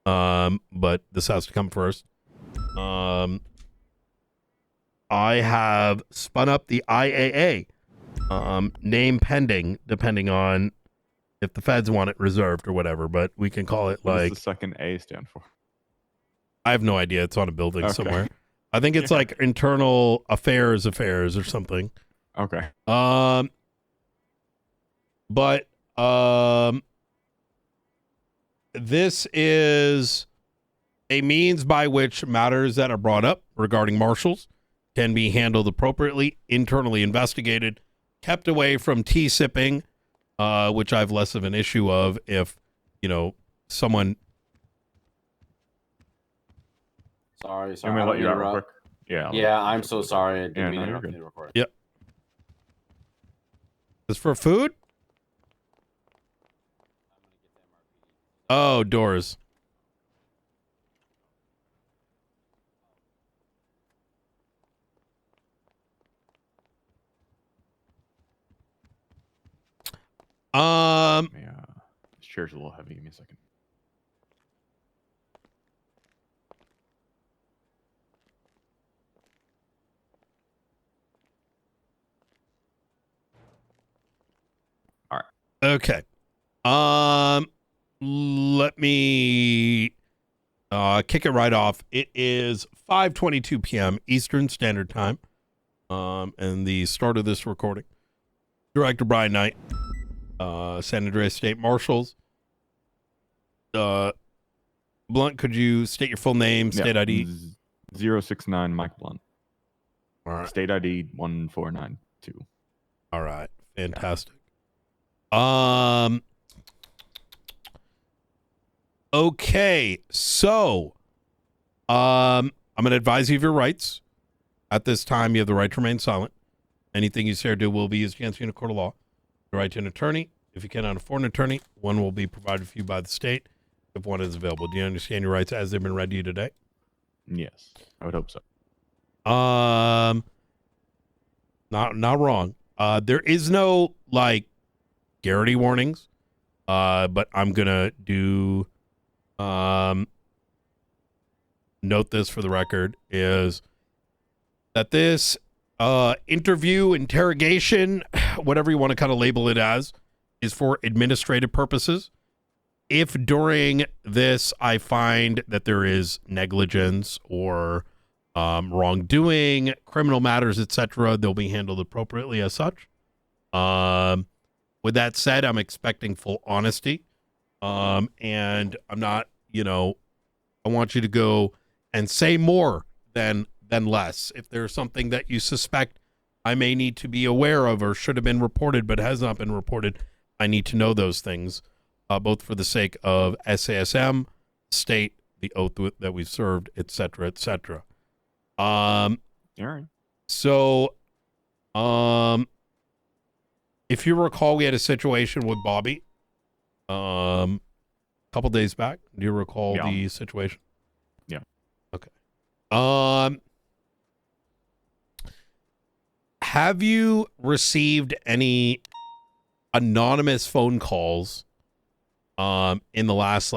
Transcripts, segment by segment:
But this has to come first. I have spun up the IAA. Name pending, depending on if the feds want it reserved or whatever, but we can call it What like... does the second A stand for? I have no idea. It's on a building somewhere. I think it's Yeah. like internal affairs or something. Okay. But this is a means by which matters that are brought up regarding marshals can be handled appropriately, internally investigated, kept away from T-sipping, which I have less of an issue of if, someone... Sorry. I'm going to let you out real quick. Yeah, I'm so sorry. I didn't mean to interrupt the recording. Yep. Is for food? Oh, doors. Yeah. This chair's a little heavy. Give me a second. All right. Okay. Let me kick it right off. It is 5:22 p.m. Eastern Standard Time. And the start of this recording. Director Brian Knight, San Andreas State Marshals. Blunt, could you state your full name, state ID? 069 Mike Blunt. All right. State ID 1492. All right. Fantastic. Okay, so I'm going to advise you of your rights. At this time, you have the right to remain silent. Anything you say or do will be used against you in a court of law. The right to an attorney. If you cannot afford an attorney, one will be provided for you by the state if one is available. Do you understand your rights as they've been read to you today? Yes, I would hope so. Not wrong. There is no guarantee warnings. But I'm gonna do note this for the record is that this interrogation, whatever you want to kind of label it as, is for administrative purposes. If during this I find that there is negligence or wrongdoing, criminal matters, etc., they'll be handled appropriately as such. With that said, I'm expecting full honesty. And I'm not, I want you to go and say more than less. If there's something that you suspect I may need to be aware of or should have been reported but has not been reported, I need to know those things, both for the sake of SASM, state, the oath that we've served, etc., etc. All right. So, if you recall, we had a situation with Bobby a couple days back. Do you recall the situation? Yeah. Okay. Have you received any anonymous phone calls in the last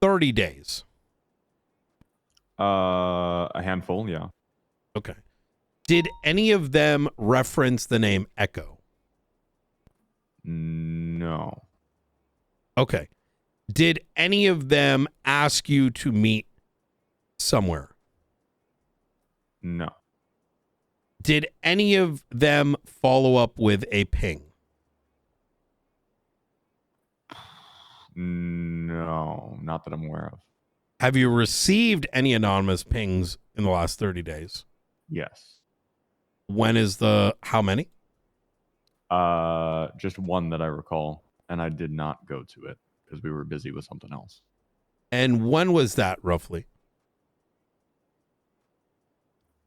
30 days? A handful, yeah. Okay. Did any of them reference the name Echo? No. Okay. Did any of them ask you to meet somewhere? No. Did any of them follow up with a ping? No, not that I'm aware of. Have you received any anonymous pings in the last 30 days? Yes. When is how many? Just one that I recall, and I did not go to it because we were busy with something else. And when was that roughly?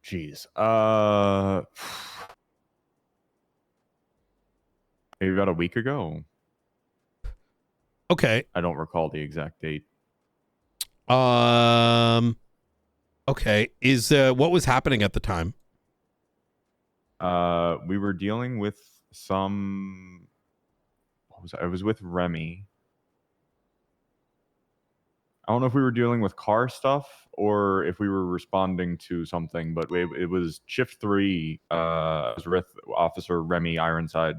Jeez. Maybe about a week ago. Okay. I don't recall the exact date. Okay. What was happening at the time? We were dealing with some. What was I was with Remy. I don't know if we were dealing with car stuff or if we were responding to something, but it was shift 3. It was with Officer Remy Ironside.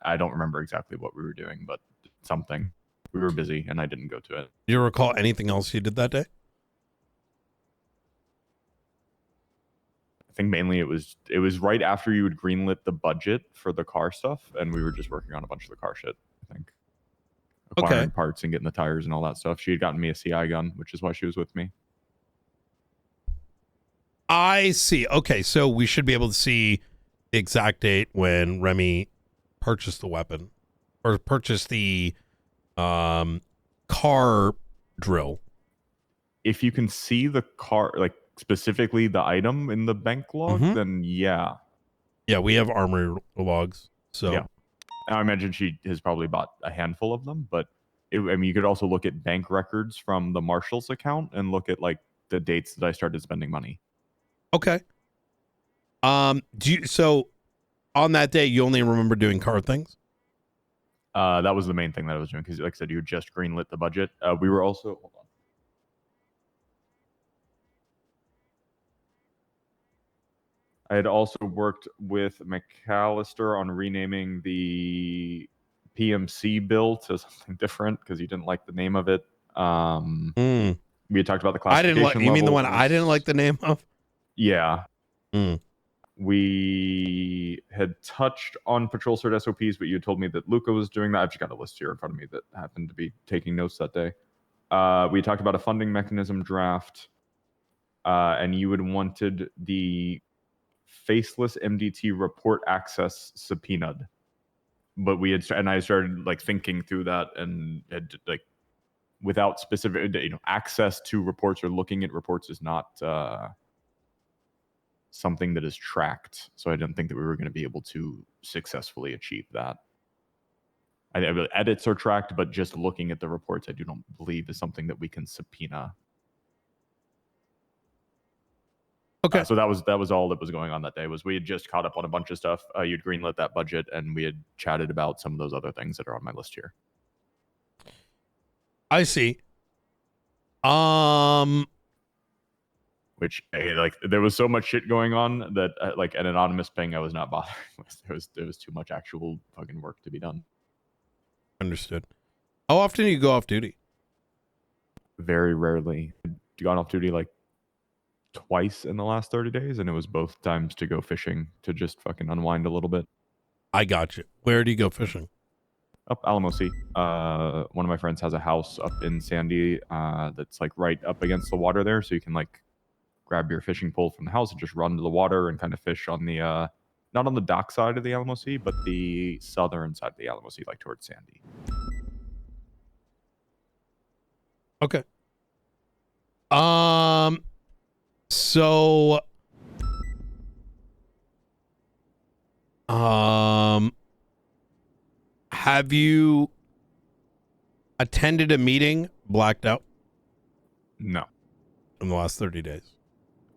I don't remember exactly what we were doing, but something. We were busy, and I didn't go to it. Do you recall anything else you did that day? I think mainly it was right after you had greenlit the budget for the car stuff, and we were just working on a bunch of the car shit, I think. Acquiring parts and getting the tires and all that stuff. She had gotten me a CI gun, which is why she was with me. I see. Okay, so we should be able to see the exact date when Remy purchased the weapon or purchased the car drill. If you can see the car, like specifically the item in the bank log, then yeah. Yeah, we have armor logs. So yeah. I imagine she has probably bought a handful of them, but I mean, you could also look at bank records from the Marshall's account and look at like the dates that I started spending money. Okay. So on that day you only remember doing car things? That was the main thing that I was doing because, like I said, you had just greenlit the budget. We were also hold on. I had also worked with McAllister on renaming the PMC bill to something different because you didn't like the name of it. We had talked about the classification. You mean the one I didn't like the name of? Yeah. We had touched on patrol cert SOPs, but you told me that Luca was doing that. I've just got a list here in front of me that happened to be taking notes that day. We talked about a funding mechanism draft, and you had wanted the faceless MDT report access subpoenaed. But I started like thinking through that and had like without specific, access to reports or looking at reports is not something that is tracked. So I didn't think that we were going to be able to successfully achieve that. Edits are tracked, but just looking at the reports, I do not believe is something that we can subpoena. Okay. So that was all that was going on that day. Was we had just caught up on a bunch of stuff. You'd greenlit that budget, and we had chatted about some of those other things that are on my list here. I see. Which like there was so much shit going on that like an anonymous ping I was not bothering with. There was too much actual fucking work to be done. Understood. How often do you go off duty? Very rarely. I've gone off duty like twice in the last 30 days, and it was both times to go fishing to just fucking unwind a little bit. I got you. Where do you go fishing? Up Alamo Sea. One of my friends has a house up in Sandy that's like right up against the water there, so you can like grab your fishing pole from the house and just run to the water and kind of fish on the not on the dock side of the Alamo Sea, but the southern side of the Alamo Sea, like towards Sandy. Okay. So have you attended a meeting blacked out? No. In the last 30 days?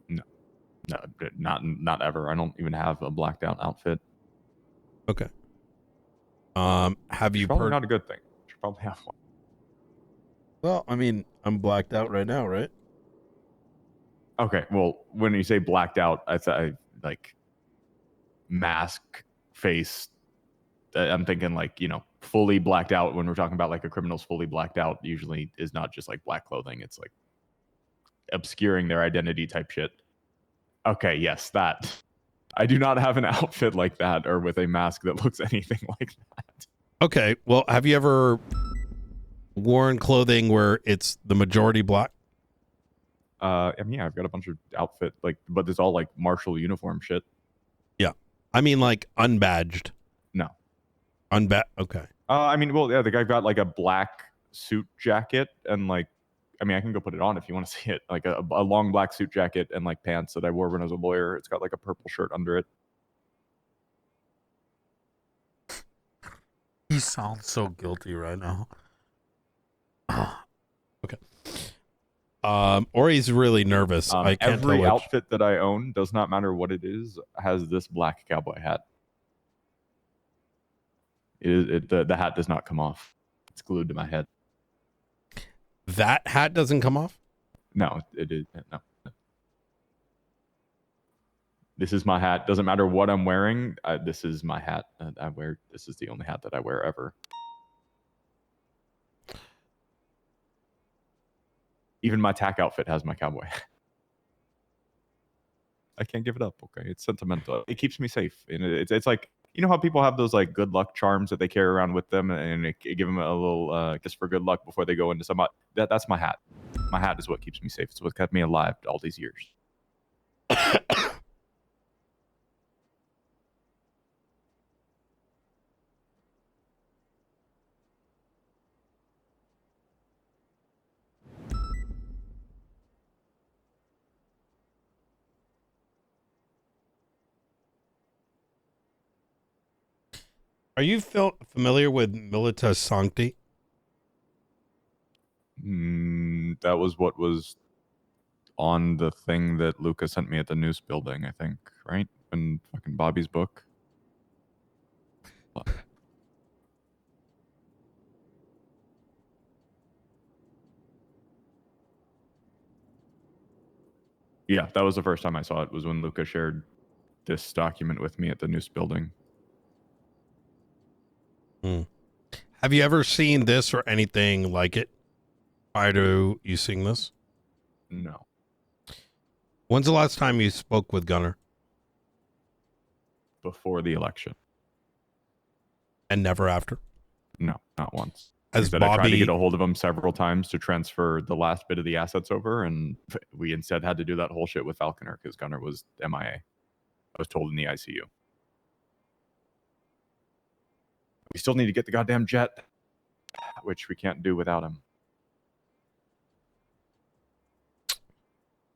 No, not ever. I don't even have a blacked out outfit. Okay. Have you probably not a good thing. Should probably have one. Well, I mean, I'm blacked out right now, right? Okay. Well, when you say blacked out, I like mask, face. I'm thinking like, fully blacked out. When we're talking about like a criminal's fully blacked out, usually is not just like black clothing. It's like obscuring their identity type shit. Okay, yes, that. I do not have an outfit like that or with a mask that looks anything like that. Okay, well, have you ever worn clothing where it's the majority black? I mean, yeah, I've got a bunch of outfit, but it's all like martial uniform shit. Yeah. I mean, like, unbadged. No. Okay. I mean, well, yeah, the guy got like a black suit jacket and like, I mean, I can go put it on if you want to see it. Like a long black suit jacket and like pants that I wore when I was a lawyer. It's got like a purple shirt under it. He sounds so guilty right now. Okay. Or he's really nervous. I can't every tell outfit that I own, does not matter what it is, has this black cowboy hat. The hat does not come off. It's glued to my head. That hat doesn't come off? No, it is. No. This is my hat. Doesn't matter what I'm wearing. This is my hat. I wear. This is the only hat that I wear ever. Even my tack outfit has my cowboy hat. I can't give it up. Okay, it's sentimental. It keeps me safe, and it's like, you know how people have those like good luck charms that they carry around with them, and it give them a little kiss for good luck before they go into some. That's my hat. My hat is what keeps me safe. It's what kept me alive all these years. Are you familiar with Militus Sancti? That was what was on the thing that Luca sent me at the news building, I think, right? In fucking Bobby's book. What? Yeah, that was the first time I saw it, was when Luca shared this document with me at the news building. Have you ever seen this or anything like it prior to you seeing this? No. When's the last time you spoke with Gunner? Before the election. And never after? No, not once. As I tried to Bobby, get a hold of him several times to transfer the last bit of the assets over, and we instead had to do that whole shit with Falconer because Gunner was MIA. I was told in the ICU. We still need to get the goddamn jet, which we can't do without him.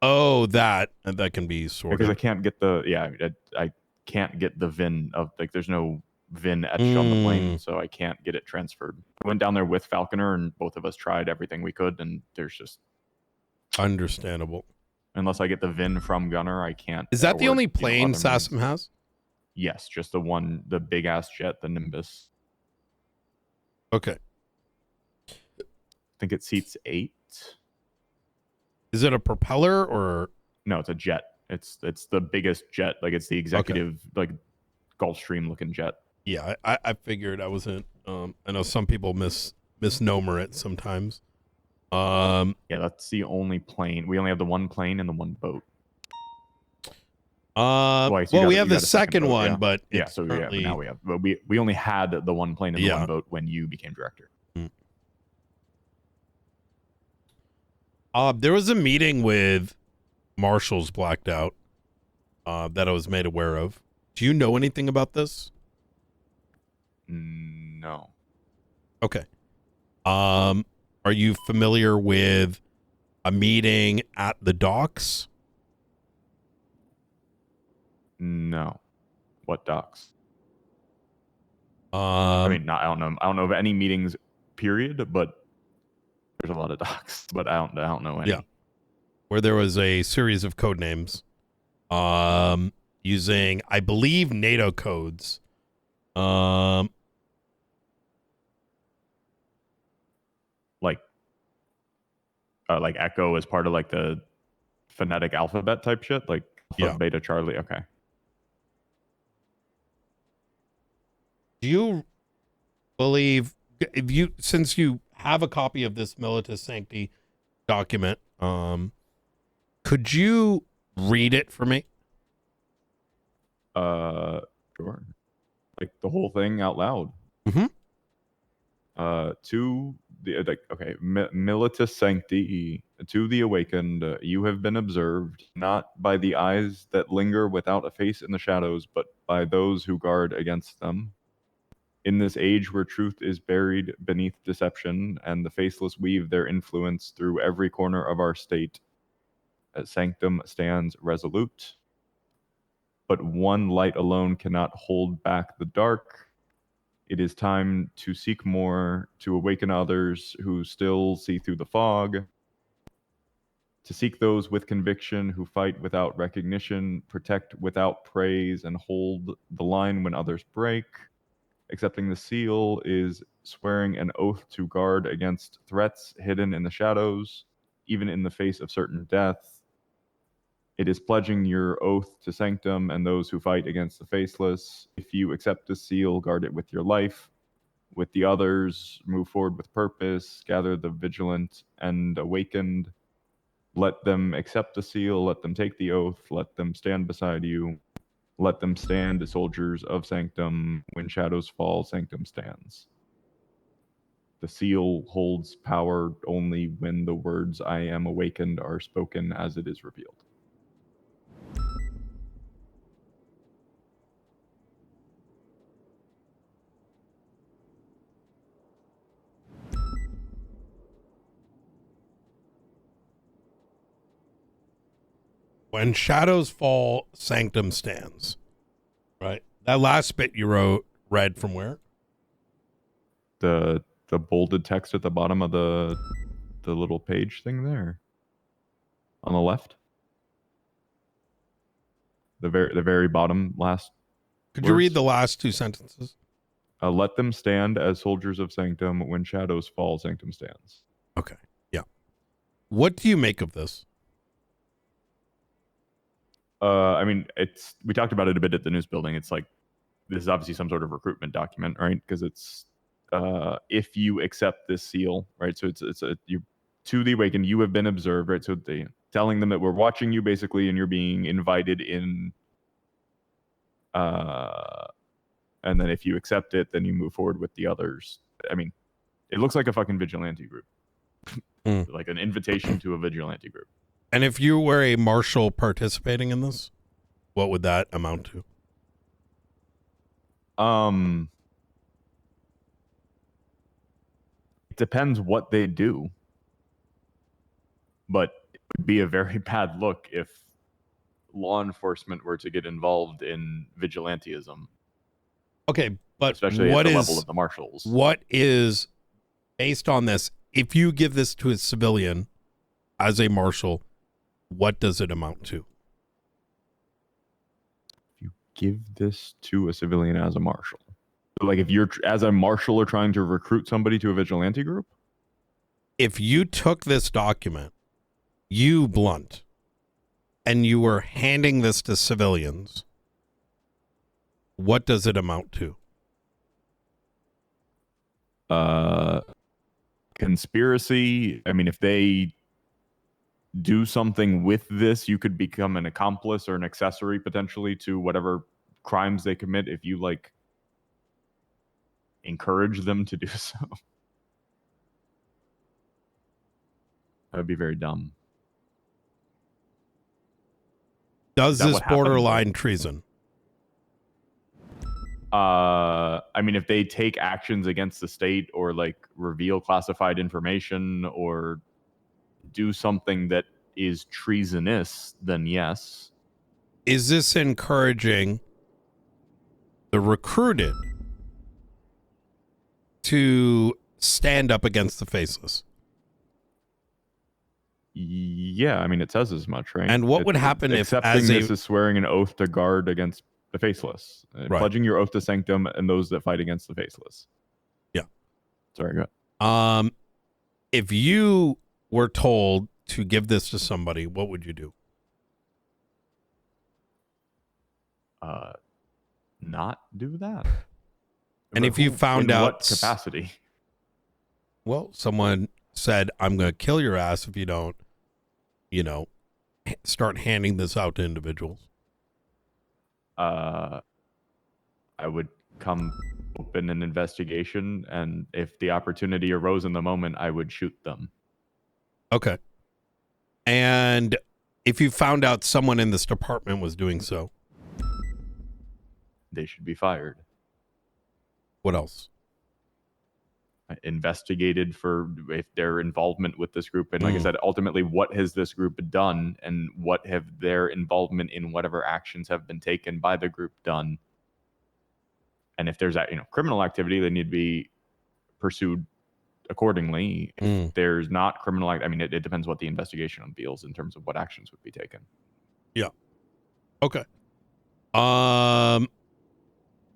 oh, that can be sorted. Because I can't get the I can't get the VIN of, like, there's no VIN etched on the plane, so I can't get it transferred. I went down there with Falconer, and both of us tried everything we could, and there's just understandable. Unless I get the VIN from Gunner, I can't. Is that the only plane SASM has? Yes, just the one, the big ass jet, the Nimbus. Okay. I think it seats 8. Is it a propeller or? No, it's a jet. It's the biggest jet. Like, it's the executive, like, Gulfstream looking jet. Yeah, I figured. I wasn't. I know some people misnomer it sometimes. Yeah, that's the only plane. We only have the one plane and the one boat. Well, we have the second one, yeah. but yeah, so currently... yeah, but now we have. But we only had the one plane and the one boat when you became director. There was a meeting with marshals blacked out that I was made aware of. Do you know anything about this? No. Okay. Are you familiar with a meeting at the docks? No. What docks? I mean, I don't know. I don't know of any meetings, period. But there's a lot of docks. But I don't know any. Yeah. Where there was a series of code names, using, I believe, NATO codes. Like Echo as part of like the phonetic alphabet type shit, like Alpha, Beta, Charlie. Okay. Do you believe, if you, since you have a copy of this Militus Sancti document, could you read it for me? Sure. Like the whole thing out loud. Mm-hmm. To the okay, Militus Sancti, to the awakened, you have been observed not by the eyes that linger without a face in the shadows, but by those who guard against them. In this age where truth is buried beneath deception, and the faceless weave their influence through every corner of our state, Sanctum stands resolute. But one light alone cannot hold back the dark. It is time to seek more, to awaken others who still see through the fog, to seek those with conviction who fight without recognition, protect without praise, and hold the line when others break. Accepting the seal is swearing an oath to guard against threats hidden in the shadows, even in the face of certain death. It is pledging your oath to Sanctum and those who fight against the faceless. If you accept the seal, guard it with your life. With the others, move forward with purpose, gather the vigilant and awakened. Let them accept the seal, let them take the oath, let them stand beside you. Let them stand as soldiers of Sanctum. When shadows fall, Sanctum stands. The seal holds power only when the words "I am awakened" are spoken as it is revealed. When shadows fall, Sanctum stands. Right. That last bit you read from where? The bolded text at the bottom of the little page thing there. On the left. The very bottom last. Could you read the last two sentences? Let them stand as soldiers of Sanctum. When shadows fall, Sanctum stands. Okay. Yeah. What do you make of this? I mean, we talked about it a bit at the news building. It's like, this is obviously some sort of recruitment document, right? Because it's, if you accept this seal, right? So you to the awakened, you have been observed, right? So telling them that we're watching you basically, and you're being invited in. And then if you accept it, then you move forward with the others. I mean, it looks like a fucking vigilante group, like an invitation to a vigilante group. And if you were a marshal participating in this, what would that amount to? It depends what they do, but it would be a very bad look if law enforcement were to get involved in vigilantism. Okay, but especially at the level of the marshals. What is, based on this, if you give this to a civilian as a marshal, what does it amount to? If you give this to a civilian as a marshal, like if you're as a marshal are trying to recruit somebody to a vigilante group? If you took this document, you Blunt, and you were handing this to civilians, what does it amount to? Conspiracy. I mean, if they do something with this, you could become an accomplice or an accessory potentially to whatever crimes they commit if you like encourage them to do so. That would be very dumb. Does this borderline treason? I mean, if they take actions against the state or like reveal classified information or do something that is treasonous, then yes. Is this encouraging the recruited to stand up against the faceless? Yeah, I mean, it says as much, right? And what would happen if accepting this is swearing an oath to guard against the faceless, right. Pledging your oath to Sanctum and those that fight against the faceless. Yeah. Sorry, go ahead. If you were told to give this to somebody, what would you do? Not do that. And if you found out what capacity? Well, someone said, "I'm going to kill your ass if you don't, start handing this out to individuals." I would come open an investigation, and if the opportunity arose in the moment, I would shoot them. Okay. And if you found out someone in this department was doing so, they should be fired. What else? Investigated for if their involvement with this group. And like I said, ultimately, what has this group done and what have their involvement in whatever actions have been taken by the group done? And if there's criminal activity, they need to be pursued accordingly. If there's not criminal I mean, it depends what the investigation unveils in terms of what actions would be taken. Yeah. Okay.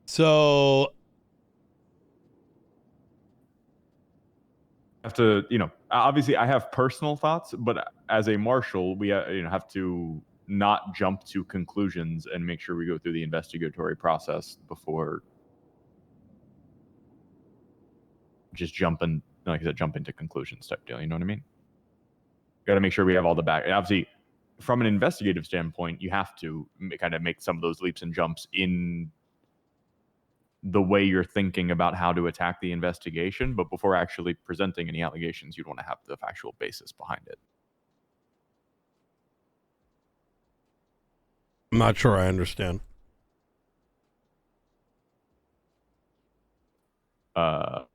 So have to, obviously I have personal thoughts, but as a marshal, we have to not jump to conclusions and make sure we go through the investigatory process before just jumping, like I said, jump into conclusions type deal. You know what I mean? Got to make sure we have all the back. Obviously, from an investigative standpoint, you have to kind of make some of those leaps and jumps in the way you're thinking about how to attack the investigation. But before actually presenting any allegations, you'd want to have the factual basis behind it. I'm not sure I understand. Okay.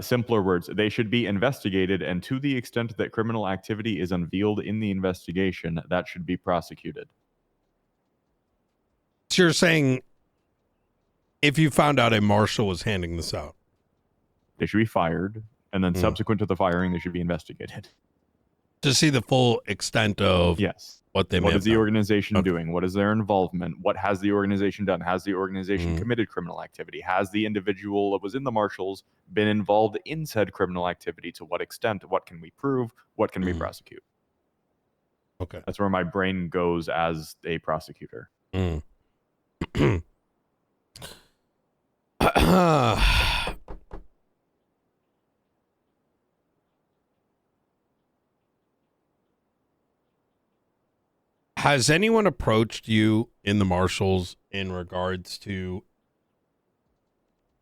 Simpler words. They should be investigated, and to the extent that criminal activity is unveiled in the investigation, that should be prosecuted. So you're saying if you found out a marshal was handing this out, they should be fired, and then subsequent to the firing, they should be investigated. To see the full extent of what they may have What is the done. organization doing? What is their involvement? What has the organization done? Has the organization committed criminal activity? Has the individual that was in the marshals been involved in said criminal activity? To what extent? What can we prove? What can we prosecute? Okay. That's where my brain goes as a prosecutor. Has anyone approached you in the marshals in regards to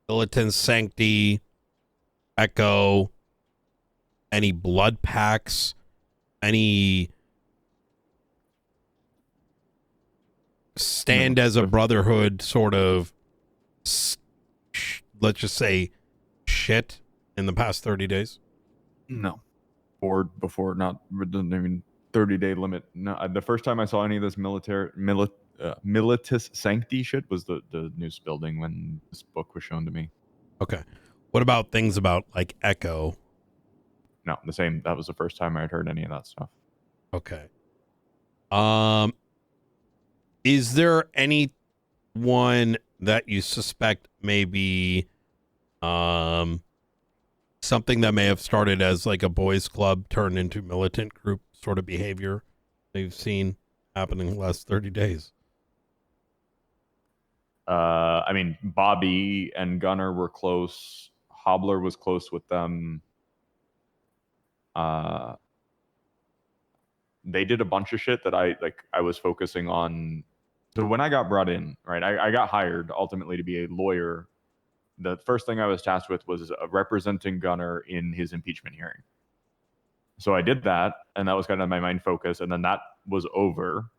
Militant Sancti, Echo, any blood packs, any stand as a brotherhood sort of, let's just say, shit in the past 30 days? No. Or before, not, I mean, 30-day limit. No, the first time I saw any of this Militus Sancti shit was the news building when this book was shown to me. Okay. What about things about like Echo? No, the same. That was the first time I had heard any of that stuff. Okay. Is there anyone that you suspect may be something that may have started as like a boys club turned into militant group sort of behavior they've seen happening in the last 30 days? I mean, Bobby and Gunner were close. Hobbler was close with them. They did a bunch of shit that I was focusing on. So when I got brought in, right, I got hired ultimately to be a lawyer. The first thing I was tasked with was representing Gunner in his impeachment hearing. So I did that, and that was kind of my main focus. And then that was over,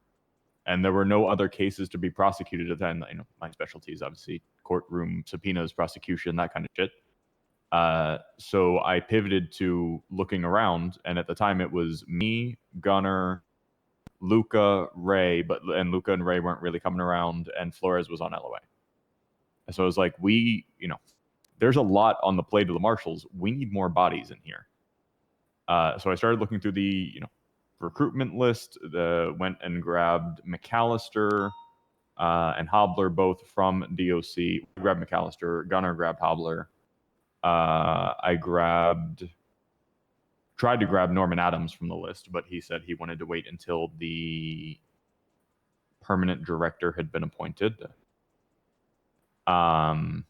and there were no other cases to be prosecuted at then. My specialty is obviously courtroom subpoenas, prosecution, that kind of shit. So I pivoted to looking around, and at the time it was me, Gunner, Luca, Ray, and Luca and Ray weren't really coming around, and Flores was on LOA. So I was like, there's a lot on the plate of the marshals. We need more bodies in here. So I started looking through the recruitment list. Went and grabbed McAllister and Hobbler, both from DOC. I grabbed McAllister. Gunner grabbed Hobbler. I tried to grab Norman Adams from the list, but he said he wanted to wait until the permanent director had been appointed. Got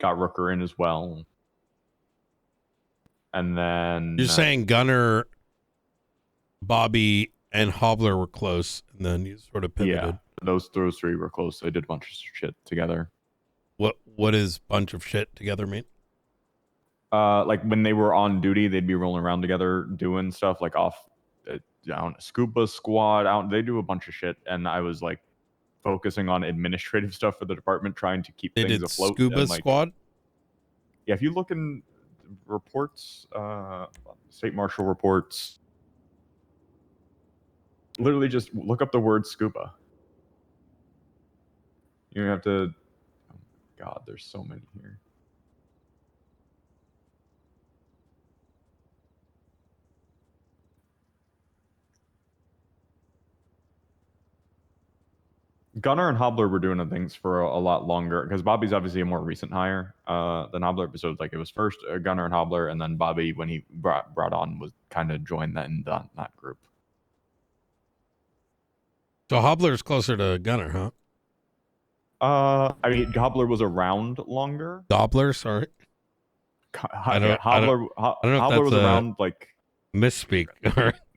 Rooker in as well. And then You're saying Gunner, Bobby, and Hobbler were close, and then you sort of pivoted. Yeah, those three were close. They did a bunch of shit together. What does bunch of shit together mean? Like when they were on duty, they'd be rolling around together doing stuff like off down scuba squad out. They do a bunch of shit, and I was like focusing on administrative stuff for the department, trying to keep things afloat. Scuba squad? Yeah, if you look in reports, state marshal reports, literally just look up the word scuba. You have to. Oh my God, there's so many here. Gunner and Hobbler were doing things for a lot longer because Bobby's obviously a more recent hire than Hobbler. So like it was first Gunner and Hobbler, and then Bobby, when he brought on, was kind of joined that group. So Hobbler's closer to Gunner, huh? I mean, Hobbler was around longer. Gobbler, sorry. I don't know if Hobbler was around like misspeak.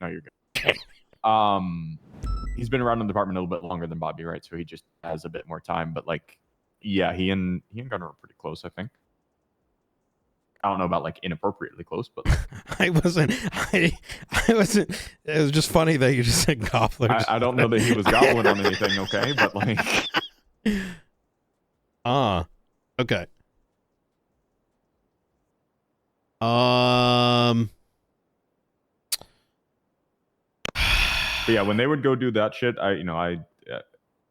No, you're good. He's been around in the department a little bit longer than Bobby, right? So he just has a bit more time. But like, yeah, he and Gunner are pretty close, I think. I don't know about like inappropriately close, but I wasn't. It was just funny that you just said Gobbler. I don't know that he was gobbling on anything, okay? But like, okay. But yeah, when they would go do that shit,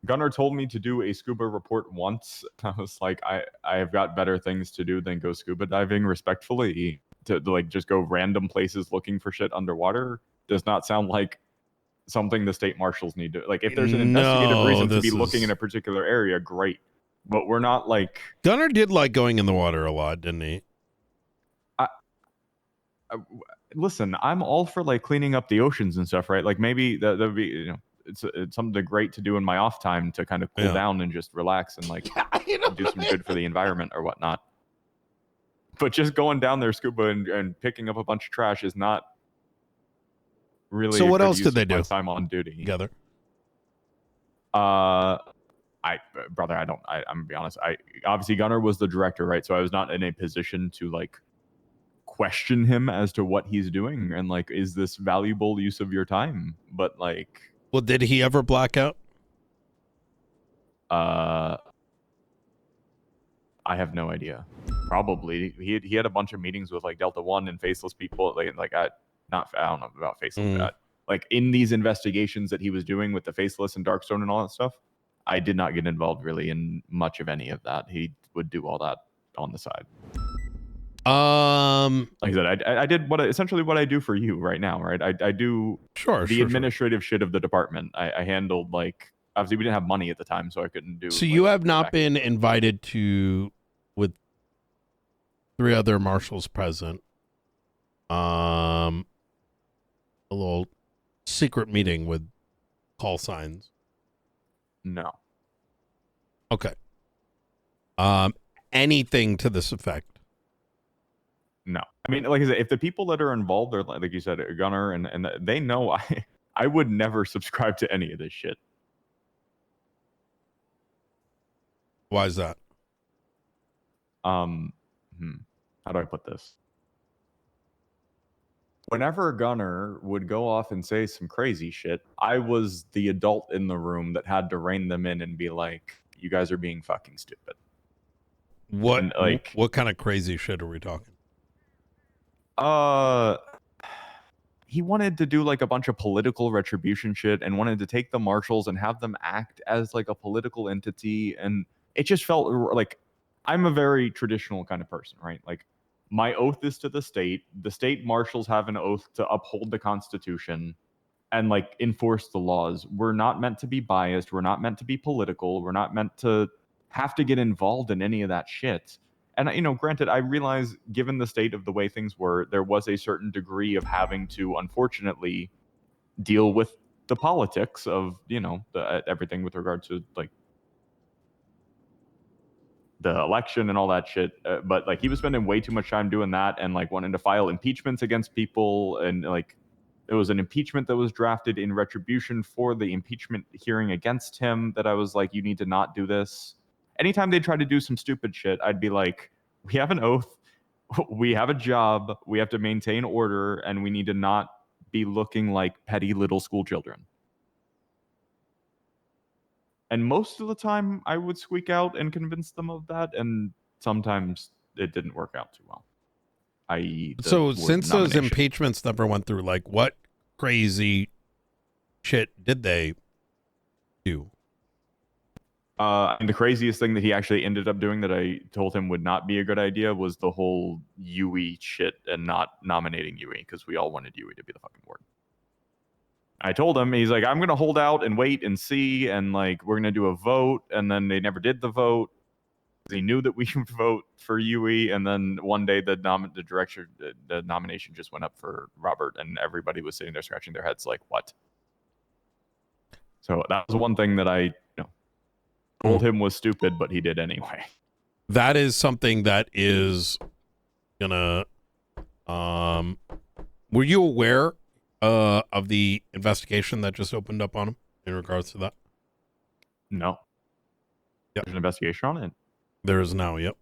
Gunner told me to do a scuba report once. I was like, I have got better things to do than go scuba diving. Respectfully, to like just go random places looking for shit underwater does not sound like something the state marshals need to like. If there's an investigative reason to be looking in a particular area, great. But we're not like Gunner did like going in the water a lot, didn't he? Listen, I'm all for like cleaning up the oceans and stuff, right? Like maybe that would be, it's something great to do in my off time to kind of cool down and just relax and like do some good for the environment or whatnot. But just going down there scuba and picking up a bunch of trash is not really. So what else did they do? Time on duty together. I'm gonna be honest. Obviously Gunner was the director, right? So I was not in a position to like question him as to what he's doing and like, is this valuable use of your time? But like, well, did he ever black out? I have no idea. Probably he had a bunch of meetings with like Delta One and faceless people. I don't know about faceless. Like in these investigations that he was doing with the faceless and Darkstone and all that stuff, I did not get involved really in much of any of that. He would do all that on the side. Like I said, I did essentially what I do for you right now, right? I do the administrative shit of the department. I handled like, obviously we didn't have money at the time, so I couldn't do. So you have not been invited to, with 3 other marshals present, a little secret meeting with call signs. No. Okay. Anything to this effect? No, I mean, like I said, if the people that are involved are like you said, Gunner, and they know, I would never subscribe to any of this shit. Why is that? How do I put this? Whenever Gunner would go off and say some crazy shit, I was the adult in the room that had to rein them in and be like, "You guys are being fucking stupid." What kind of crazy shit are we talking? He wanted to do like a bunch of political retribution shit and wanted to take the marshals and have them act as like a political entity, and it just felt like, I'm a very traditional kind of person, right? Like, my oath is to the state marshals have an oath to uphold the Constitution and like enforce the laws. We're not meant to be biased, we're not meant to be political, we're not meant to have to get involved in any of that shit. And, granted, I realize given the state of the way things were, there was a certain degree of having to, unfortunately, deal with the politics of, everything with regard to, like, the election and all that shit. But, like, he was spending way too much time doing that and, like, wanting to file impeachments against people. And, like, it was an impeachment that was drafted in retribution for the impeachment hearing against him that I was like, you need to not do this. Anytime they try to do some stupid shit, I'd be like, we have an oath, we have a job, we have to maintain order, and we need to not be looking like petty little school children. And most of the time, I would squeak out and convince them of that, and sometimes it didn't work out too well. So since those impeachments never went through, like, what crazy shit did they do? And the craziest thing that he actually ended up doing that I told him would not be a good idea was the whole Yui shit and not nominating Yui, because we all wanted Yui to be the fucking warden. I told him, he's like, I'm going to hold out and wait and see. And like, we're going to do a vote. And then they never did the vote. He knew that we would vote for Yui. And then one day the nomination just went up for Robert. And everybody was sitting there scratching their heads like, what? So that was one thing that I told him was stupid, but he did anyway. That is something that is gonna, were you aware of the investigation that just opened up on him in regards to that? No. Yep. There's an investigation on it? There is now, yep.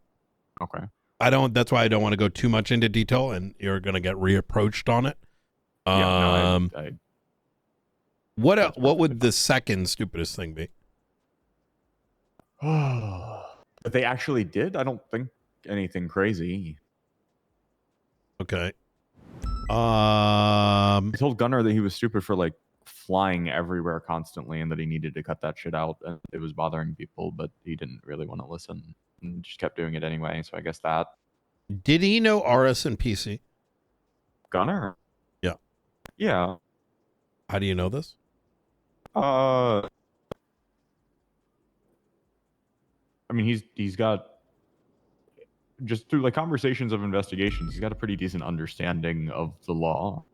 Okay. That's why I don't want to go too much into detail, and you're going to get reapproached on it. What would the second stupidest thing be? But they actually did? I don't think anything crazy. Okay. I told Gunnar that he was stupid for like flying everywhere constantly and that he needed to cut that shit out and it was bothering people, but he didn't really want to listen and just kept doing it anyway. So I guess that. Did he know RS and PC? Gunnar? Yeah. Yeah. How do you know this? I mean, he's got, just through like conversations of investigations, he's got a pretty decent understanding of the law.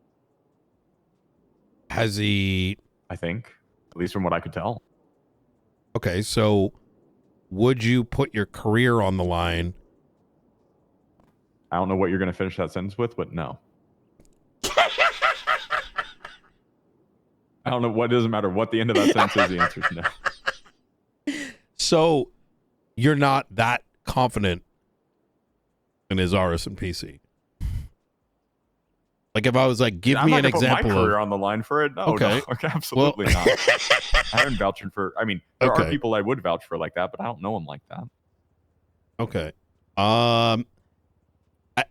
Has he? I think, at least from what I could tell. Okay, so would you put your career on the line? I don't know what you're going to finish that sentence with, but no. I don't know what, doesn't matter what the end of that sentence is, the answer is no. So you're not that confident in his RS and PC? Like if I was like, give me an example. I'm not gonna put my career on the line for it. No, okay. No, absolutely not. I haven't vouching for, I mean, there are people I would vouch for like that, but I don't know them like that. Okay.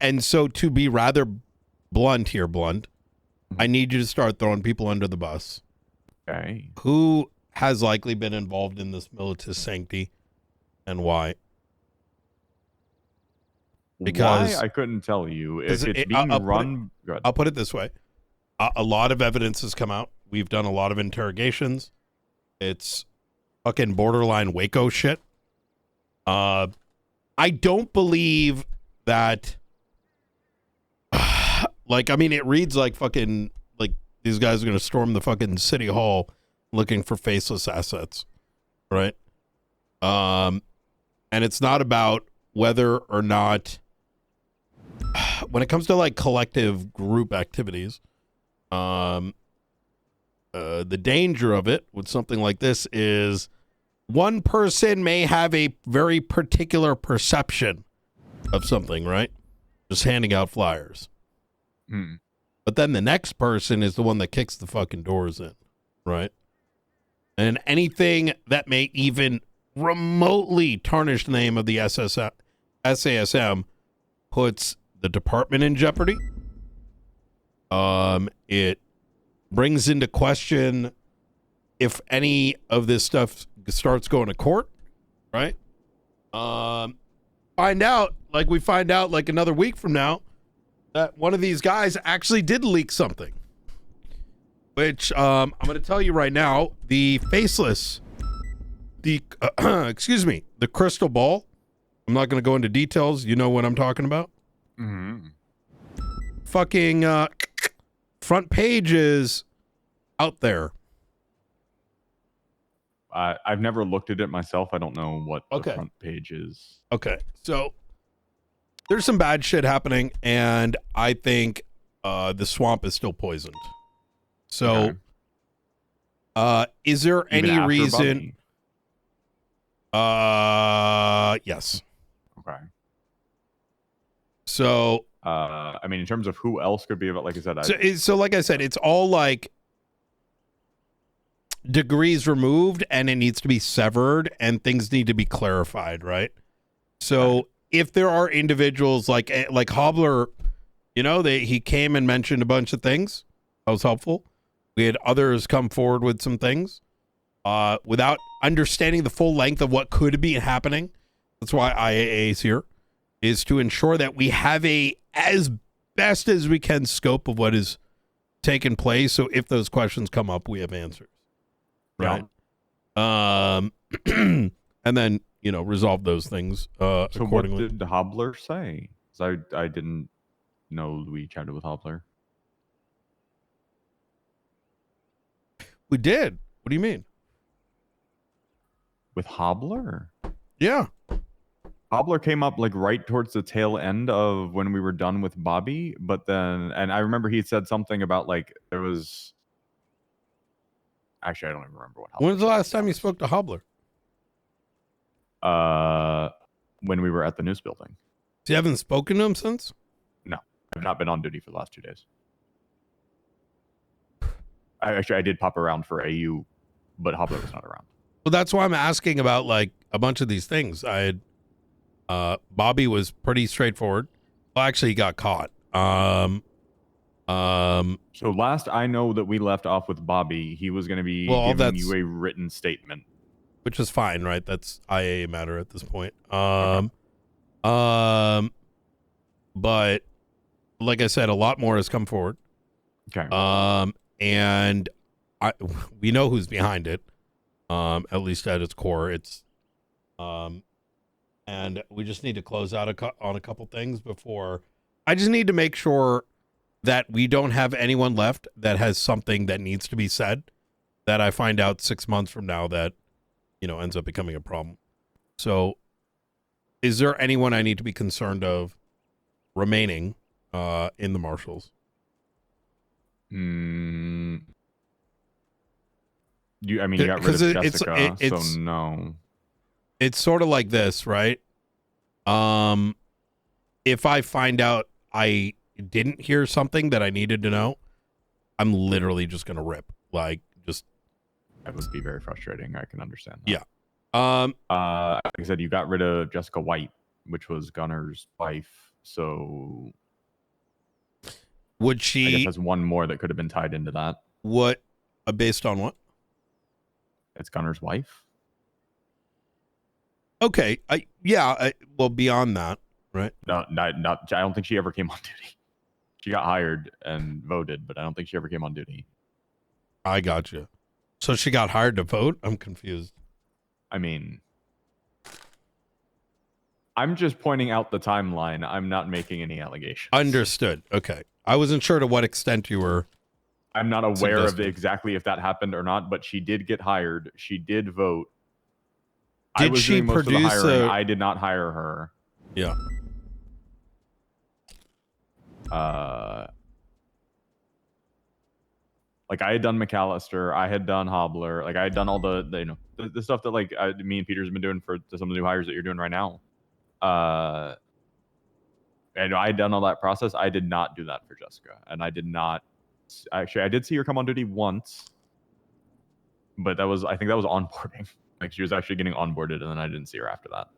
And so to be rather blunt here, I need you to start throwing people under the bus. Okay. Who has likely been involved in this militus sancti and why? Because why? I couldn't tell you. If it's being run... I'll put it this way. A lot of evidence has come out. We've done a lot of interrogations. It's fucking borderline Waco shit. I don't believe that... like, I mean, it reads like fucking... like, these guys are going to storm the fucking city hall looking for faceless assets. Right? And it's not about whether or not... when it comes to like collective group activities, the danger of it with something like this is one person may have a very particular perception of something, right? Just handing out flyers. But then the next person is the one that kicks the fucking doors in, right? And anything that may even remotely tarnish the name of the SASM puts the department in jeopardy. It brings into question if any of this stuff starts going to court, right? Find out like another week from now that one of these guys actually did leak something, which I'm going to tell you right now, the faceless, the excuse me, the crystal ball. I'm not going to go into details. You know what I'm talking about? Fucking front page is out there. I've never looked at it myself. I don't know what the front page is. Okay, so there's some bad shit happening, and I think the swamp is still poisoned. So, is there Even any after reason? Yes. Okay. So, I mean, in terms of who else could be, but like I said, so like I said, it's all like degrees removed, and it needs to be severed, and things need to be clarified, right? So, if there are individuals like Hobbler, you know, he came and mentioned a bunch of things. That was helpful. We had others come forward with some things without understanding the full length of what could be happening. That's why IAA is here, is to ensure that we have a as best as we can scope of what is taken place. So if those questions come up, we have answers. Right. And then, resolve those things So accordingly. what did Hobbler say? 'Cause I didn't know we chatted with Hobbler. We did. What do you mean? With Hobbler? Yeah. Hobbler came up like right towards the tail end of when we were done with Bobby, but then, and I remember he said something about like there was. Actually, I don't even remember what. When was the last time you spoke to Hobbler? When we were at the news building. So you haven't spoken to him since? No, I've not been on duty for the last 2 days. I did pop around for AU, but Hobbler was not around. Well, that's why I'm asking about like a bunch of these things. I had Bobby was pretty straightforward. Well, actually, he got caught. So last I know that we left off with Bobby, he was going to be giving you a written statement, which is fine, right? That's IA matter at this point. Okay. But like I said, a lot more has come forward. Okay. And we know who's behind it. At least at its core, it's and we just need to close out on a couple things before. I just need to make sure that we don't have anyone left that has something that needs to be said that I find out 6 months from now that, ends up becoming a problem. So is there anyone I need to be concerned of remaining in the marshals? You got rid of Jessica, so no. It's sort of like this, right? If I find out I didn't hear something that I needed to know, I'm literally just gonna rip. Like, just that would be very frustrating. I can understand that. Yeah. Like I said, you got rid of Jessica White, which was Gunner's wife. So would she? I guess that's one more that could have been tied into that. What? Based on what? It's Gunner's wife. Okay. Well, beyond that, right? No, not. I don't think she ever came on duty. She got hired and voted, but I don't think she ever came on duty. I got you. So she got hired to vote? I'm confused. I mean, I'm just pointing out the timeline. I'm not making any allegations. Understood. Okay. I wasn't sure to what extent you were. I'm not aware of exactly if that happened or not, but she did get hired. She did vote. Did she produce I did not hire her. Yeah. Like I had done McAllister, I had done Hobbler, like I had done all the stuff that like me and Peter's have been doing for some of the new hires that you're doing right now. And I had done all that process. I did not do that for Jessica, and I did not. Actually, I did see her come on duty once, but I think that was onboarding. Like she was actually getting onboarded, and then I didn't see her after that.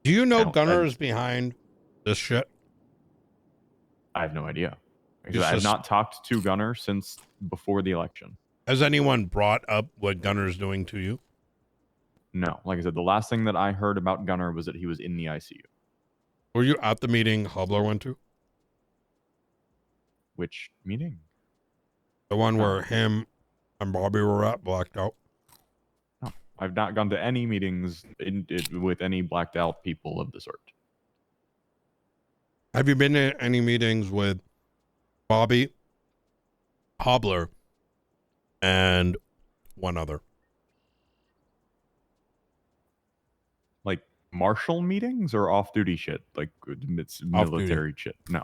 Do you know Gunner is behind this shit? I have no idea. Because I have not talked to Gunner since before the election. Has anyone brought up what Gunner's doing to you? No. Like I said, the last thing that I heard about Gunner was that he was in the ICU. Were you at the meeting Hobbler went to? Which meeting? The one where him and Bobby were at, blacked out? No. I've not gone to any meetings with any blacked out people of the sort. Have you been to any meetings with Bobby, Hobbler, and one other? Like marshal meetings or off-duty shit? Like it's military shit? No.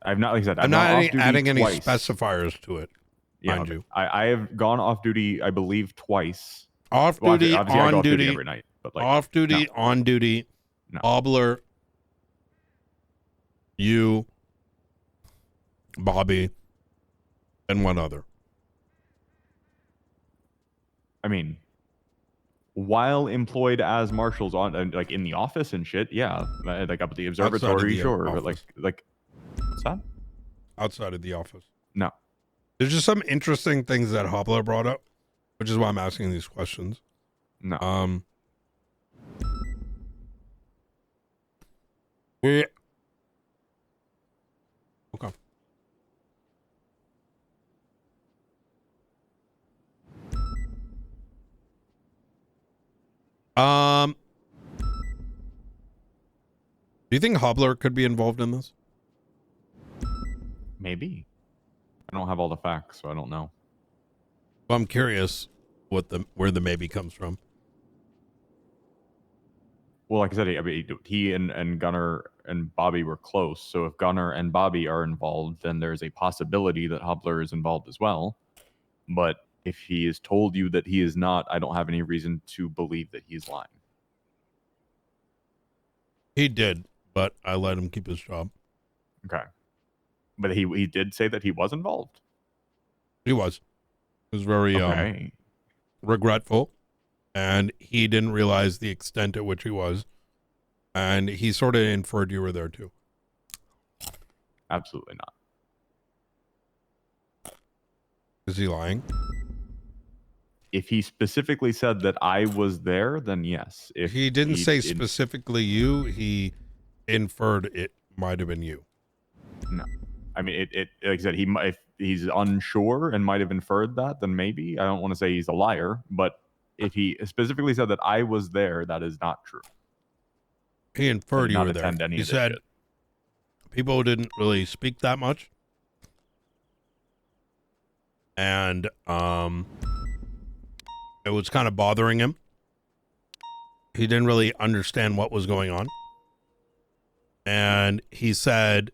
I've not, like I said, I'm not adding any twice. specifiers to it. Yeah, mind you. I have gone off-duty, I believe, twice. Off-duty, obviously I go off-duty every night. But like, off-duty, on duty, Hobbler, you, Bobby, and one other. I mean, while employed as marshals on like in the office and shit, yeah, like up at the observatory, sure, but like what's that? Outside of the office. No. There's just some interesting things that Hobbler brought up, which is why I'm asking these questions. No. Okay. Do you think Hobler could be involved in this? Maybe. I don't have all the facts, so I don't know. Well, I'm curious where the maybe comes from. Well, like I said, he and Gunnar and Bobby were close. So if Gunnar and Bobby are involved, then there's a possibility that Hobler is involved as well. But if he has told you that he is not, I don't have any reason to believe that he's lying. He did, but I let him keep his job. Okay. But he did say that he was involved? He was. He was very regretful, and he didn't realize the extent at which he was. And he sort of inferred you were there too. Absolutely not. Is he lying? If he specifically said that I was there, then yes. If he didn't say specifically you, he inferred it might have been you. No. I mean, it like I said, if he's unsure and might have inferred that, then maybe. I don't want to say he's a liar, but if he specifically said that I was there, that is not true. He inferred you were there. He said people didn't really speak that much. And it was kind of bothering him. He didn't really understand what was going on. And he said,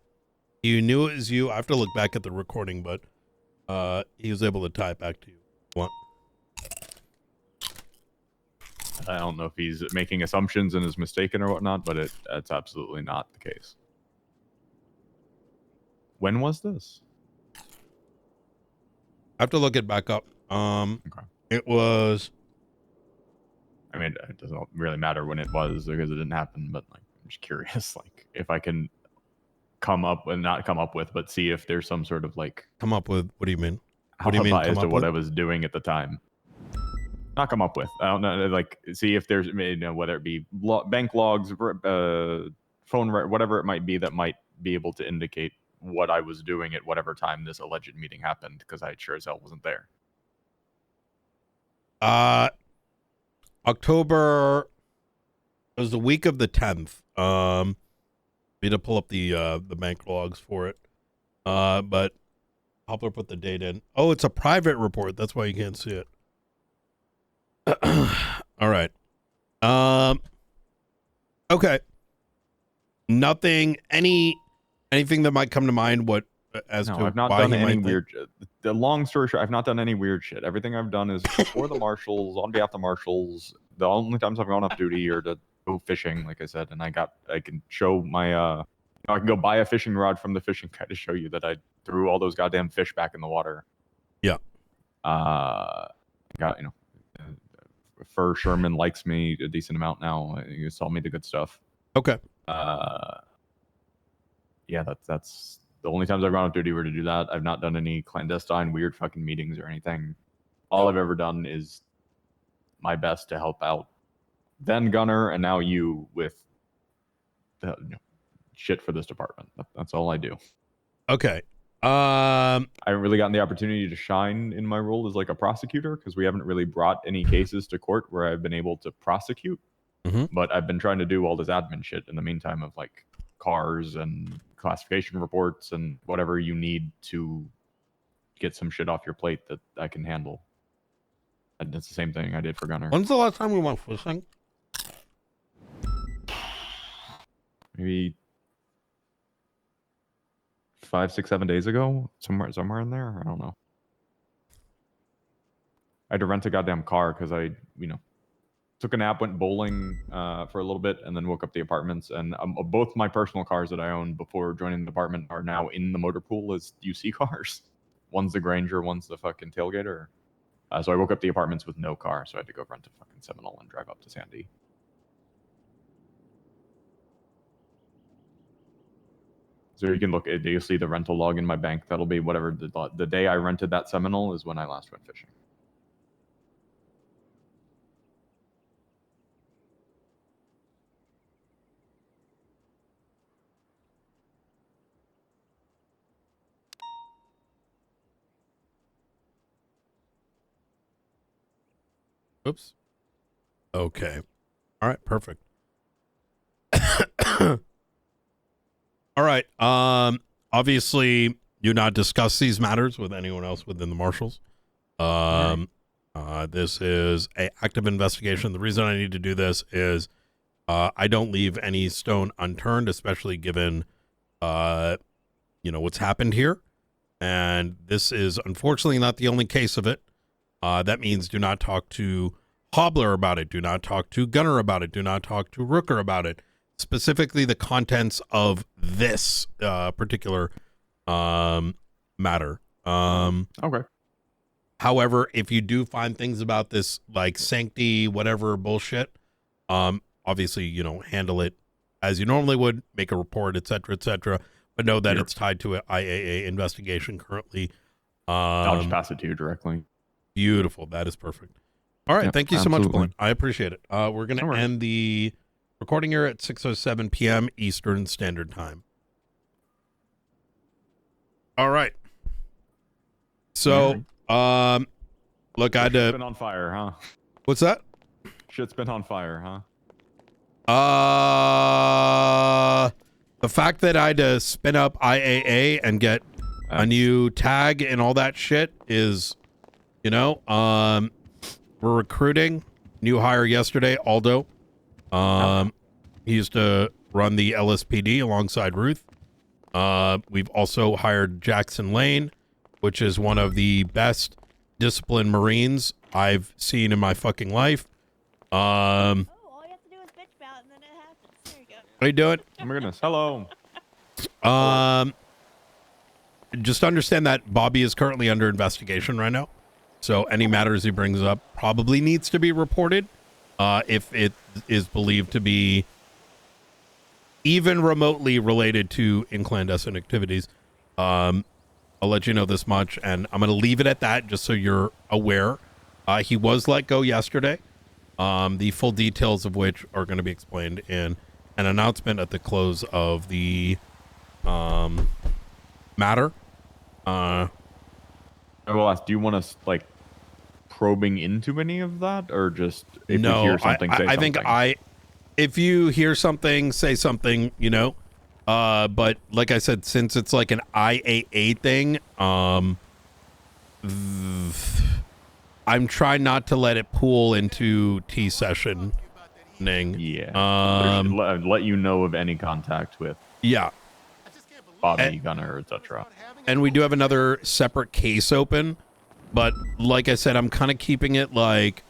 you knew it was you. I have to look back at the recording, but he was able to tie it back to you. What? I don't know if he's making assumptions and is mistaken or whatnot, but it's absolutely not the case. When was this? I have to look it back up. Okay. It was. I mean, it doesn't really matter when it was because it didn't happen, but like, I'm just curious, like, if I can not come up with, but see if there's some sort of like. Come up with? What do you mean? What do you mean? As to what I was doing at the time. Not come up with. I don't know. Like, see if there's, whether it be bank logs, phone, whatever it might be that might be able to indicate what I was doing at whatever time this alleged meeting happened, because I sure as hell wasn't there. October was the week of the 10th. Need to pull up the bank logs for it. But Hopper put the date in. Oh, it's a private report. That's why you can't see it. All right. Okay. Nothing. Anything that might come to mind? I've not done any weird. The long story short, I've not done any weird shit. Everything I've done is for the marshals, on behalf of the marshals. The only times I've gone off duty are to go fishing, like I said, and I can show my I can go buy a fishing rod from the fishing guy to show you that I threw all those goddamn fish back in the water. Yeah. Got Fur Sherman likes me a decent amount now. You saw me the good stuff. Okay. Yeah, that's the only times I've gone off duty were to do that. I've not done any clandestine weird fucking meetings or anything. All I've ever done is my best to help out then Gunner and now you with the shit for this department. That's all I do. Okay. I haven't really gotten the opportunity to shine in my role as like a prosecutor because we haven't really brought any cases to court where I've been able to prosecute. Mm-hmm. But I've been trying to do all this admin shit in the meantime of like cars and classification reports and whatever you need to get some shit off your plate that I can handle. And it's the same thing I did for Gunner. When's the last time we went fishing? Maybe 5, 6, 7 days ago, somewhere in there. I don't know. I had to rent a goddamn car because I, took a nap, went bowling for a little bit, and then woke up the apartments. And both my personal cars that I owned before joining the department are now in the motor pool as UC cars. One's the Granger, one's the fucking tailgater. So I woke up the apartments with no car, so I had to go rent a fucking Seminole and drive up to Sandy. So you can look at, you'll see the rental log in my bank. That'll be whatever the day I rented that Seminole is when I last went fishing. Oops. Okay. All right. Perfect. All right. Obviously, do not discuss these matters with anyone else within the marshals. This is an active investigation. The reason I need to do this is I don't leave any stone unturned, especially given, what's happened here. And this is unfortunately not the only case of it. That means do not talk to Hobbler about it. Do not talk to Gunner about it. Do not talk to Rooker about it. Specifically the contents of this particular matter. Okay. However, if you do find things about this, like sanctity, whatever bullshit, obviously, handle it as you normally would, make a report, etc., but know that it's tied to an IAA investigation currently. I'll just pass it to you directly. Beautiful. That is perfect. All right. Thank you so much, Blaine. I appreciate it. We're going to end the recording here at 6:07 p.m. Eastern Standard Time. All right. So, look, I had to... Shit's been on fire, huh? What's that? Shit's been on fire, huh? The fact that I had to spin up IAA and get a new tag and all that shit is, we're recruiting. New hire yesterday, Aldo. He used to run the LSPD alongside Ruth. We've also hired Jackson Lane, which is one of the best disciplined Marines I've seen in my fucking life. All you have to do is bitch about it and then it happens. There you go. How you doing? Oh my goodness. Hello. Just understand that Bobby is currently under investigation right now. So any matters he brings up probably needs to be reported. If it is believed to be even remotely related to clandestine activities. I'll let you know this much, and I'm going to leave it at that just so you're aware. He was let go yesterday, the full details of which are going to be explained in an announcement at the close of the matter. I will ask, do you want us, probing into any of that, or just if we hear something, say something? I think if you hear something, say something, but like I said, since it's like an IAA thing, I'm trying not to let it pool into T session. Yeah. Let you know of any contact with Bobby, Gunner, etc. And we do have another separate case open, but like I said, I'm kind of keeping it like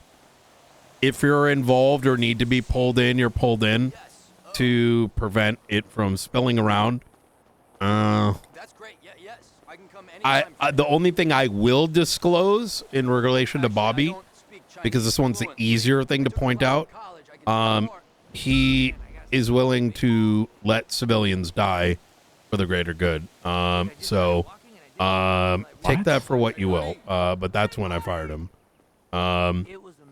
if you're involved or need to be pulled in, you're pulled in to prevent it from spilling around. That's great. Yes. I can come anytime. The only thing I will disclose in relation to Bobby, because this one's the easier thing to point out, he is willing to let civilians die for the greater good. So take that for what you will. But that's when I fired him.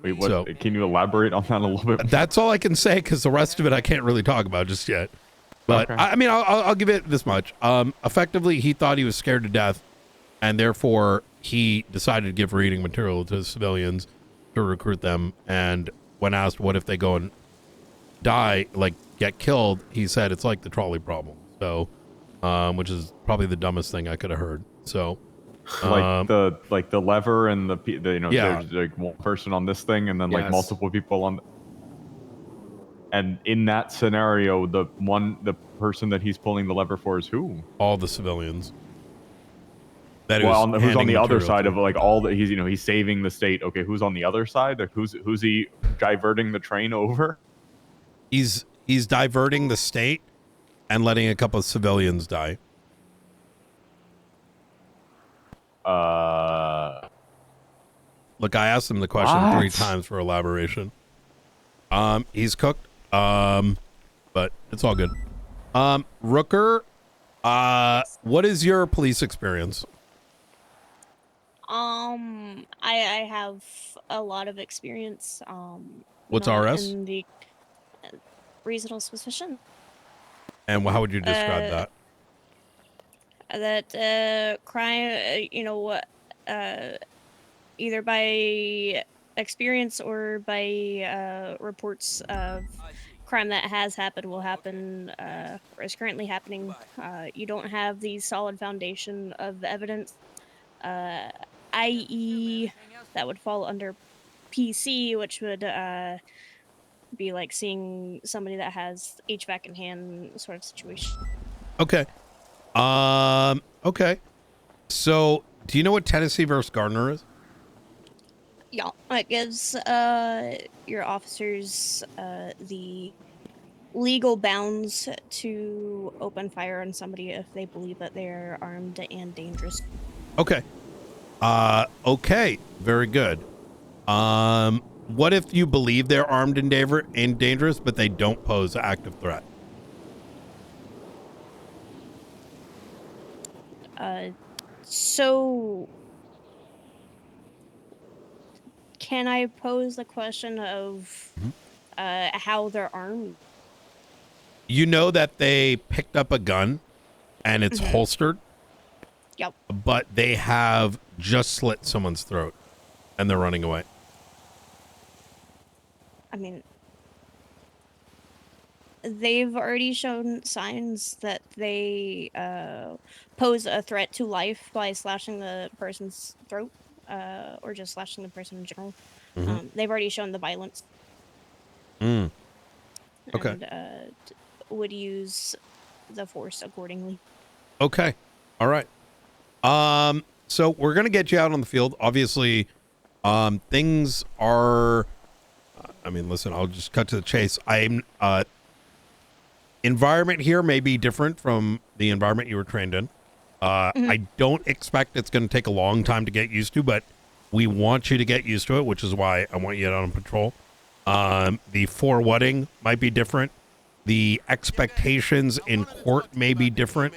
Wait, what? So, can you elaborate on that a little bit more? That's all I can say, because the rest of it I can't really talk about just yet. But okay. I'll give it this much. Effectively, he thought he was scared to death, and therefore he decided to give reading material to civilians to recruit them. And when asked what if they go and die, get killed, he said it's like the trolley problem. So, which is probably the dumbest thing I could have heard. So. The lever and there's one person on this thing and then multiple people on and in that scenario the person that he's pulling the lever for is who? All the civilians. Who's on the other side of all that he's saving the state. Okay, who's on the other side? Who's he diverting the train over? He's diverting the state and letting a couple of civilians die. Look, I asked him the question 3 times for elaboration. He's cooked. But it's all good. Rooker, what is your police experience? I have a lot of experience. What's RS? In the reasonable suspicion. And how would you describe that? That crime, either by experience or by reports of crime that has happened will happen, or is currently happening. You don't have the solid foundation of evidence, i.e., that would fall under PC, which would be like seeing somebody that has HVAC in hand sort of situation. Okay. Okay. So, do you know what Tennessee versus Gardner is? Yeah, it gives your officers the legal bounds to open fire on somebody if they believe that they're armed and dangerous. Okay. Okay. Very good. What if you believe they're armed and dangerous, but they don't pose an active threat? So can I pose the question of how they're armed? You know that they picked up a gun and it's holstered. Yep. But they have just slit someone's throat and they're running away. I mean, they've already shown signs that they pose a threat to life by slashing the person's throat, or just slashing the person in general. They've already shown the violence. Okay. And would use the force accordingly. Okay. All right. So we're going to get you out on the field. Obviously, things are, I mean, listen, I'll just cut to the chase. Environment here may be different from the environment you were trained in. I don't expect it's going to take a long time to get used to, but we want you to get used to it, which is why I want you out on patrol. The forwarding might be different. The expectations in court may be different.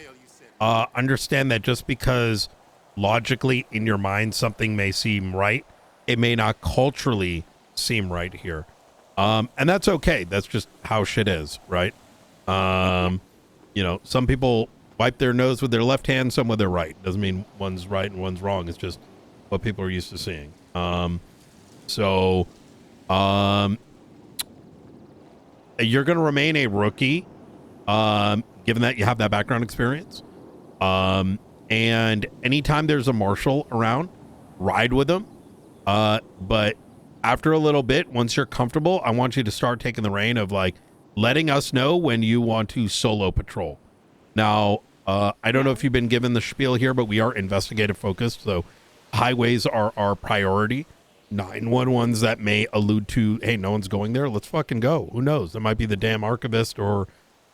Understand that just because logically in your mind something may seem right, it may not culturally seem right here. And that's okay. That's just how shit is, right? You know, some people wipe their nose with their left hand, some with their right. Doesn't mean one's right and one's wrong. It's just what people are used to seeing. You're going to remain a rookie, given that you have that background experience. And anytime there's a marshal around, ride with them. But after a little bit, once you're comfortable, I want you to start taking the reign of like letting us know when you want to solo patrol. Now, I don't know if you've been given the spiel here, but we are investigative focused. So highways are our priority. 911s that may allude to, hey, no one's going there. Let's fucking go. Who knows? There might be the damn archivist or,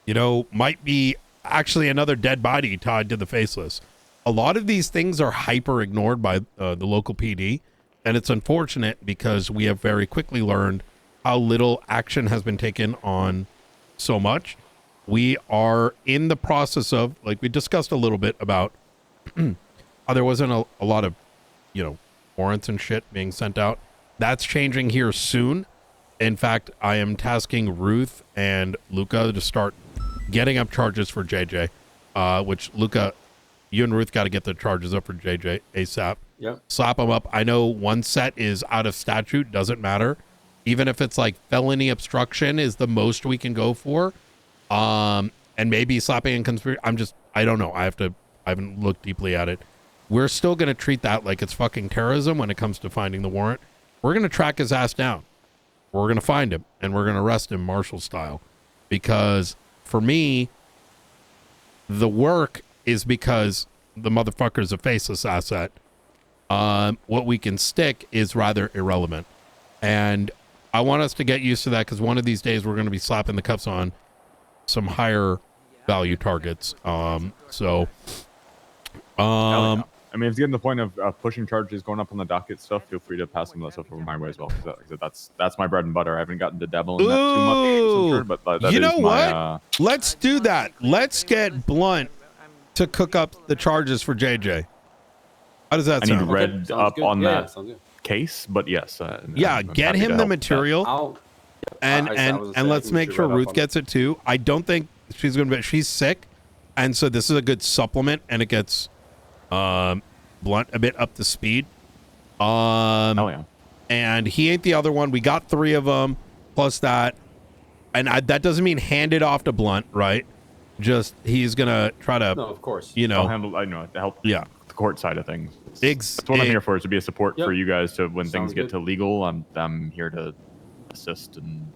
you know, might be actually another dead body tied to the faceless. A lot of these things are hyper ignored by the local PD. And it's unfortunate because we have very quickly learned how little action has been taken on so much. We are in the process of, like we discussed a little bit about how there wasn't a lot of, you know, warrants and shit being sent out. That's changing here soon. In fact, I am tasking Ruth and Luca to start getting up charges for JJ, which Luca, you and Ruth got to get the charges up for JJ ASAP. Yep. Slap them up. I know one set is out of statute, doesn't matter. Even if it's like felony obstruction is the most we can go for. And maybe slapping and conspiracy. I don't know. I haven't looked deeply at it. We're still going to treat that like it's fucking terrorism when it comes to finding the warrant. We're going to track his ass down. We're going to find him and we're going to arrest him Marshall style. Because for me, the work is because the motherfucker's a faceless asset. What we can stick is rather irrelevant. And I want us to get used to that because one of these days we're going to be slapping the cuffs on some higher value targets. I mean, if you get to the point of pushing charges, going up on the docket stuff, feel free to pass some of that stuff over my way as well. That's my bread and butter. I haven't gotten to dabble in that too much, sure, but that you know is my, what? Let's do that. Let's get Blunt to cook up the charges for JJ. How does that I sound? need read up on that sounds good. case, but yes. Yeah, I'm get happy him to the help with that. material, and let's make sure Ruth gets it too. I don't think she's gonna be. She's sick, and so this is a good supplement, and it gets Blunt a bit up to speed. Oh yeah. And he ain't the other one. We got 3 of them. Plus that, and that doesn't mean hand it off to Blunt, right? Just he's gonna try to, No, of course. you know, I'll handle. I know to help. Yeah. The court side of things. Ex- That's what I'm here for. Is to be a support Yep. for you guys to when Sounds things get good. to legal. I'm here to assist and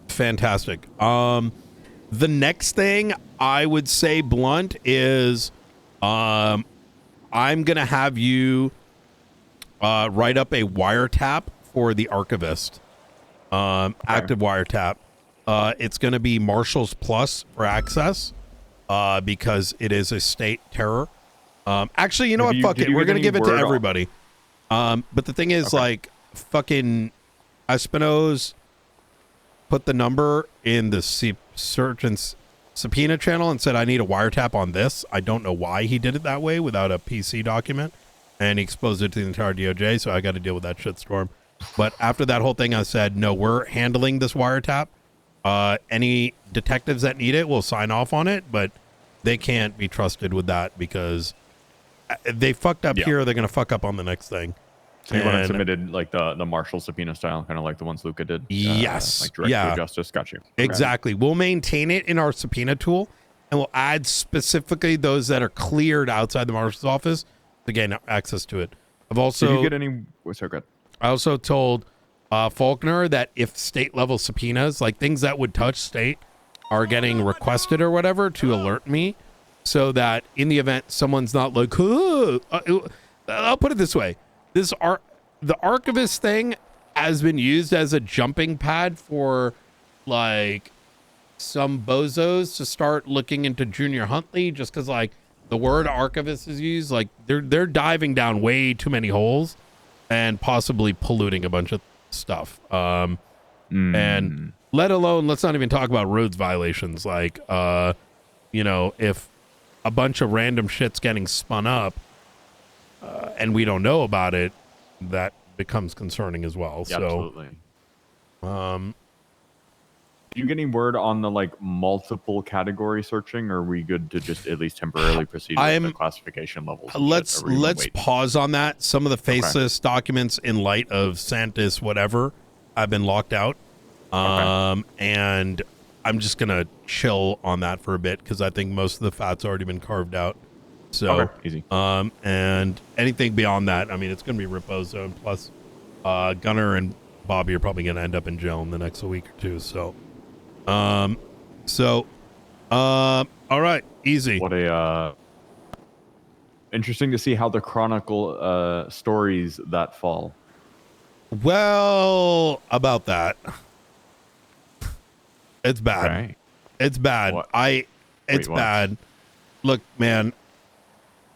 fantastic. The next thing I would say, Blunt, is I'm gonna have you write up a wiretap for the archivist. Active wiretap. It's gonna be Marshals Plus for access, because it is a state terror. Actually, you know what? Fuck it. We're gonna give it to everybody. But the thing is, like, fucking Espino's put the number in the search and subpoena channel and said, I need a wiretap on this. I don't know why he did it that way without a PC document, and he exposed it to the entire DOJ, so I got to deal with that shitstorm. But after that whole thing, I said, no, we're handling this wiretap. Any detectives that need it will sign off on it, but they can't be trusted with that because they fucked up here. They're going to fuck up on the next thing. So you want it submitted like the Marshall subpoena style, kind of like the ones Luca did? Yes. Like direct to justice. Got you. Exactly. We'll maintain it in our subpoena tool, and we'll add specifically those that are cleared outside the marshal's office to gain access to it. I've also... Did you get any... Sorry, go ahead. I also told Faulkner that if state-level subpoenas, like things that would touch state, are getting requested or whatever, to alert me, so that in the event someone's not like... I'll put it this way. The archivist thing has been used as a jumping pad for like some bozos to start looking into Junior Huntley, just because like the word archivist is used. Like they're diving down way too many holes and possibly polluting a bunch of stuff. And let alone, let's not even talk about roads violations. Like if a bunch of random shit's getting spun up, and we don't know about it, that becomes concerning as well. Yeah, so, absolutely. You getting word on the like multiple category searching, or are we good to just at least temporarily proceed with the classification levels? Let's pause on that. Some of the faceless documents in light of Santis whatever have been locked out. And I'm just gonna chill on that for a bit because I think most of the fat's already been carved out. So easy. And anything beyond that, I mean, it's gonna be Reposo, and plus Gunner and Bobby are probably gonna end up in jail in the next week or two. So all right, easy. What a interesting to see how the chronicle stories that fall. Well, about that, it's bad. Okay. It's bad. What? It's bad. Look, man,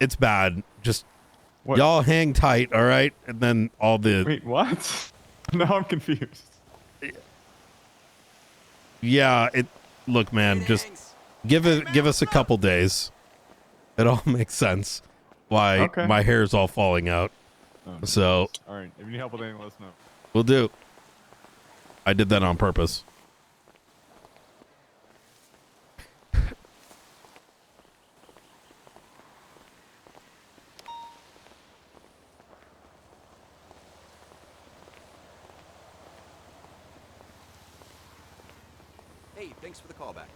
it's bad. Just y'all hang tight, all right? And then all the Wait, what? Now I'm confused. Yeah, look, man, just give us a couple days. It all makes sense why my hair's all falling out. So all right, if you need help with anything, let us know. Will do. I did that on purpose. Hey, thanks for the call back.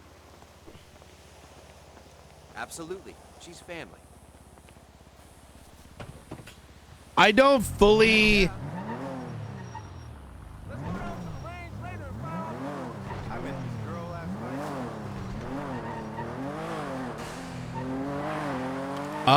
Absolutely. She's family. I don't fully